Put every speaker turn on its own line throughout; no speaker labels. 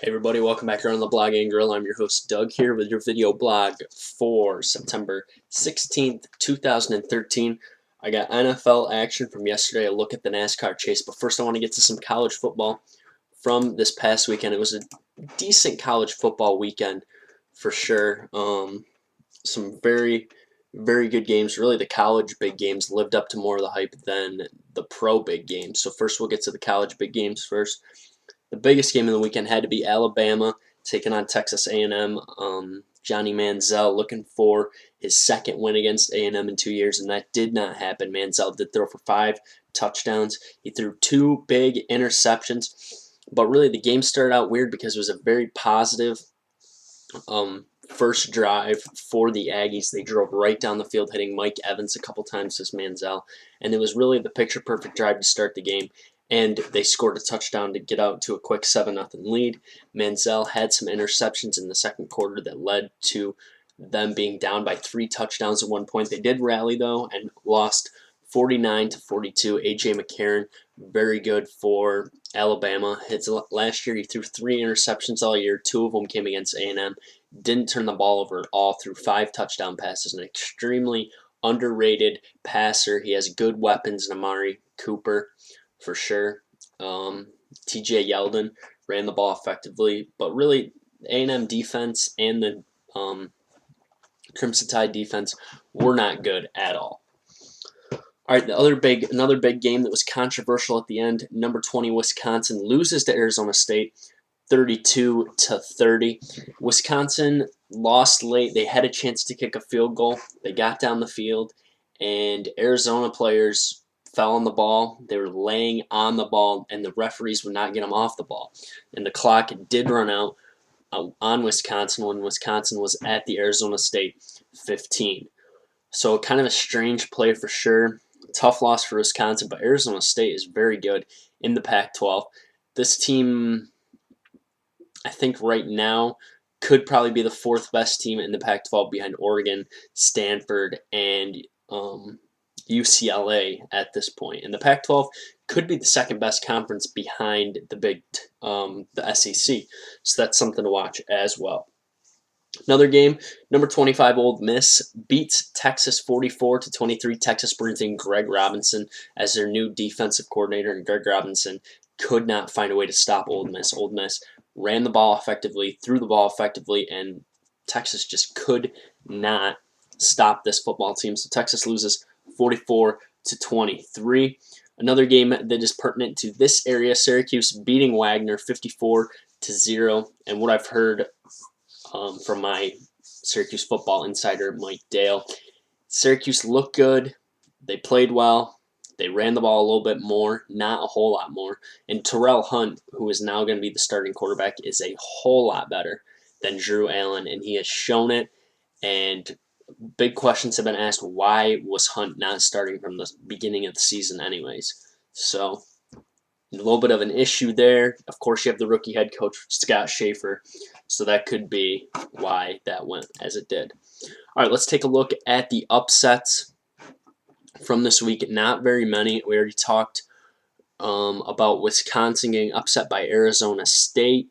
Hey everybody, welcome back here on the Blog and Grill. I'm your host Doug here with your video blog for September 16th, 2013. I got NFL action from yesterday, a look at the NASCAR Chase, but first I want to get to some college football from this past weekend. It was a decent college football weekend for sure. Some very good games. Really, the college big games lived up to more of the hype than the pro big games. So first we'll get to the college big games first. The biggest game of the weekend had to be Alabama taking on Texas A&M. Johnny Manziel looking for his second win against A&M in 2 years, and that did not happen. Manziel did throw for 5 touchdowns. He threw 2 big interceptions, but really the game started out weird because it was a very positive first drive for the Aggies. They drove right down the field, hitting Mike Evans a couple times as Manziel, and it was really the picture-perfect drive to start the game. And they scored a touchdown to get out to a quick 7-0 lead. Manziel had some interceptions in the second quarter that led to them being down by 3 touchdowns at one point. They did rally, though, and lost 49-42. A.J. McCarron, very good for Alabama. Last year, he threw 3 interceptions all year. 2 of them came against A&M. Didn't turn the ball over at all, threw 5 touchdown passes. An extremely underrated passer. He has good weapons in Amari Cooper, for sure. TJ Yeldon ran the ball effectively, but really A&M defense and the Crimson Tide defense were not good at all. All right, another big game that was controversial at the end. Number 20 Wisconsin loses to Arizona State 32-30. Wisconsin lost late. They had a chance to kick a field goal. They got down the field, and Arizona players fell on the ball. They were laying on the ball, and the referees would not get them off the ball. And the clock did run out on Wisconsin when Wisconsin was at the Arizona State 15. So kind of a strange play for sure. Tough loss for Wisconsin, but Arizona State is very good in the Pac-12. This team, I think right now, could probably be the 4th best team in the Pac-12 behind Oregon, Stanford, and UCLA at this point. And the Pac-12 could be the 2nd best conference behind the SEC. So that's something to watch as well. Another game, number 25 Ole Miss beats Texas 44-23. Texas brings in Greg Robinson as their new defensive coordinator, and Greg Robinson could not find a way to stop Ole Miss. Ole Miss ran the ball effectively, threw the ball effectively, and Texas just could not stop this football team. So Texas loses 44-23. Another game that is pertinent to this area, Syracuse beating Wagner 54-0. And what I've heard from my Syracuse football insider, Mike Dale, Syracuse looked good. They played well. They ran the ball a little bit more, not a whole lot more. And Terrell Hunt, who is now going to be the starting quarterback, is a whole lot better than Drew Allen, and he has shown it. And big questions have been asked, why was Hunt not starting from the beginning of the season anyways? So a little bit of an issue there. Of course, you have the rookie head coach, Scott Schaefer, so that could be why that went as it did. All right, let's take a look at the upsets from this week. Not very many. We already talked about Wisconsin getting upset by Arizona State,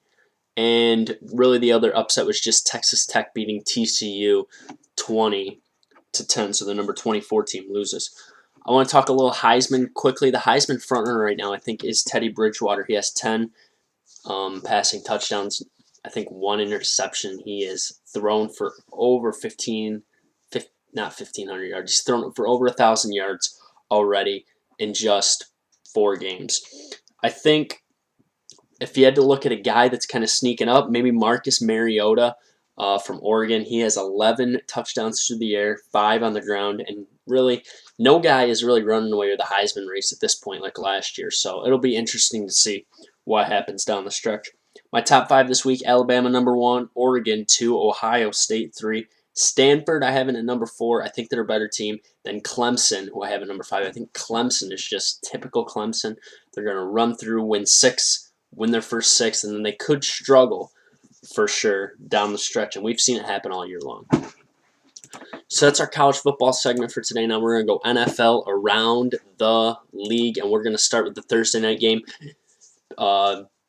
and really the other upset was just Texas Tech beating TCU 20-10, so the number 24 team loses. I want to talk a little Heisman quickly. The Heisman frontrunner right now, I think, is Teddy Bridgewater. He has 10 passing touchdowns, I think 1 interception. He is thrown for over 1,500 yards. He's thrown for over 1,000 yards already in just 4 games. I think if you had to look at a guy that's kind of sneaking up, maybe Marcus Mariota from Oregon. He has 11 touchdowns through the air, 5 on the ground, and really no guy is really running away with the Heisman race at this point like last year. So it'll be interesting to see what happens down the stretch. My top 5 this week: Alabama number 1, Oregon 2, Ohio State 3, Stanford I have it at number 4. I think they're a better team than Clemson, who I have at number 5. I think Clemson is just typical Clemson. They're going to run through, win their first 6, and then they could struggle for sure down the stretch, and we've seen it happen all year long. So that's our college football segment for today. Now we're going to go NFL around the league, and we're going to start with the Thursday night game.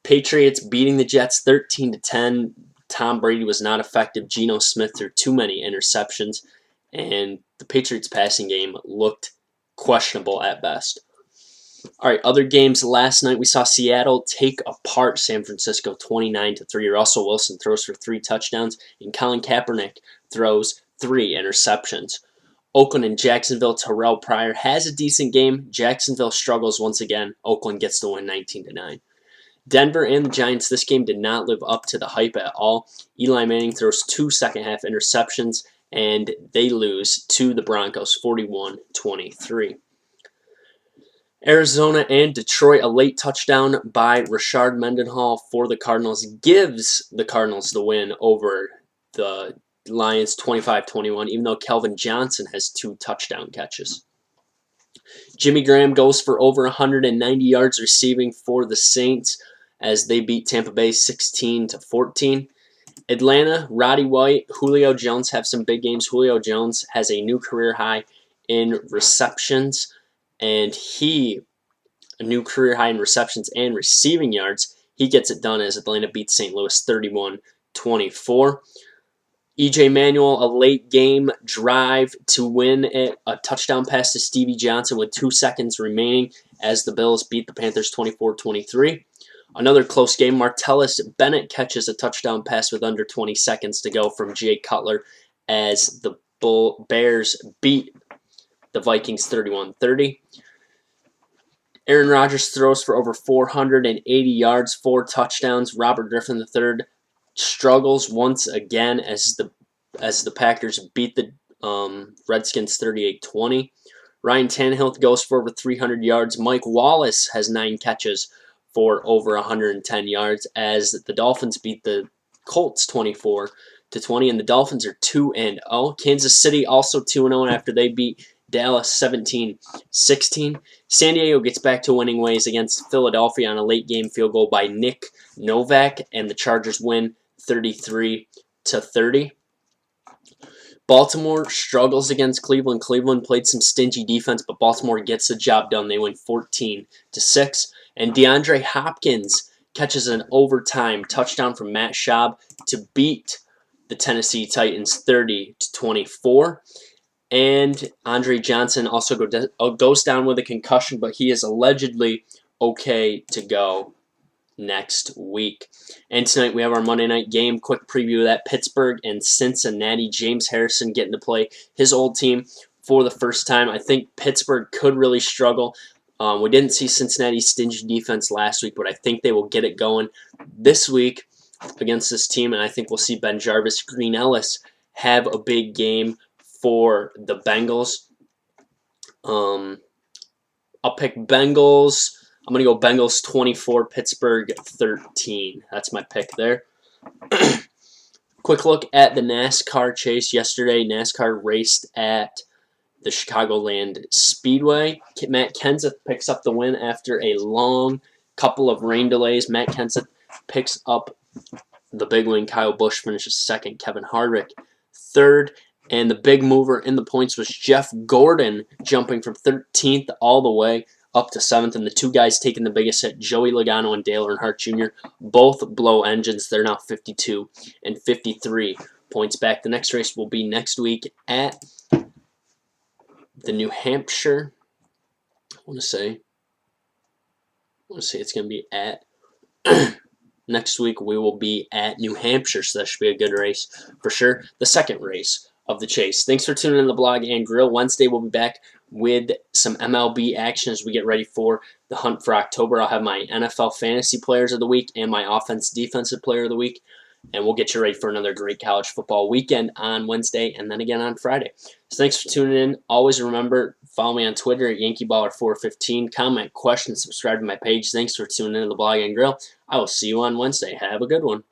Patriots beating the Jets 13-10. Tom Brady was not effective. Geno Smith threw too many interceptions, and the Patriots passing game looked questionable at best. All right, other games last night, we saw Seattle take apart San Francisco 29-3. Russell Wilson throws for 3 touchdowns, and Colin Kaepernick throws 3 interceptions. Oakland and Jacksonville, Terrell Pryor has a decent game. Jacksonville struggles once again. Oakland gets the win 19-9. Denver and the Giants, this game did not live up to the hype at all. Eli Manning throws 2 second-half interceptions, and they lose to the Broncos 41-23. Arizona and Detroit, a late touchdown by Rashard Mendenhall for the Cardinals gives the Cardinals the win over the Lions 25-21, even though Kelvin Johnson has 2 touchdown catches. Jimmy Graham goes for over 190 yards receiving for the Saints as they beat Tampa Bay 16-14. Atlanta, Roddy White, Julio Jones have some big games. Julio Jones has a new career high in receptions, and a new career high in receptions and receiving yards. He gets it done as Atlanta beats St. Louis 31-24. E.J. Manuel, a late game drive to win it. A touchdown pass to Stevie Johnson with 2 seconds remaining as the Bills beat the Panthers 24-23. Another close game, Martellus Bennett catches a touchdown pass with under 20 seconds to go from Jay Cutler as the Bears beat the Vikings 31-30. Aaron Rodgers throws for over 480 yards, 4 touchdowns. Robert Griffin III struggles once again as the Packers beat the Redskins 38-20. Ryan Tannehill goes for over 300 yards. Mike Wallace has 9 catches for over 110 yards as the Dolphins beat the Colts 24-20, and the Dolphins are 2-0. Kansas City also 2-0 after they beat Dallas 17-16. San Diego gets back to winning ways against Philadelphia on a late game field goal by Nick Novak, and the Chargers win 33-30. Baltimore struggles against Cleveland. Cleveland played some stingy defense, but Baltimore gets the job done. They win 14-6. And DeAndre Hopkins catches an overtime touchdown from Matt Schaub to beat the Tennessee Titans 30-24. And Andre Johnson also goes down with a concussion, but he is allegedly okay to go next week. And tonight we have our Monday night game. Quick preview of that. Pittsburgh and Cincinnati. James Harrison getting to play his old team for the first time. I think Pittsburgh could really struggle. We didn't see Cincinnati's stingy defense last week, but I think they will get it going this week against this team, and I think we'll see Ben Jarvis, Green Ellis have a big game for the Bengals. I'll pick Bengals. I'm going to go Bengals 24, Pittsburgh 13. That's my pick there. Quick look at the NASCAR Chase. Yesterday, NASCAR raced at the Chicagoland Speedway. Matt Kenseth picks up the win after a long couple of rain delays. Matt Kenseth picks up the big win. Kyle Busch finishes second. Kevin Harvick third. And the big mover in the points was Jeff Gordon, jumping from 13th all the way up to 7th. And the 2 guys taking the biggest hit, Joey Logano and Dale Earnhardt Jr., both blow engines. They're now 52 and 53 points back. The next race will be next week at the New Hampshire. I want to say it's going to be at next week. We will be at New Hampshire, so that should be a good race for sure. The second race of the Chase. Thanks for tuning in to the Blog and Grill. Wednesday we'll be back with some MLB action as we get ready for the hunt for October. I'll have my NFL Fantasy Players of the Week and my Offense Defensive Player of the Week, and we'll get you ready for another great college football weekend on Wednesday and then again on Friday. So thanks for tuning in. Always remember, follow me on Twitter at YankeeBaller415. Comment, question, subscribe to my page. Thanks for tuning in to the Blog and Grill. I will see you on Wednesday. Have a good one.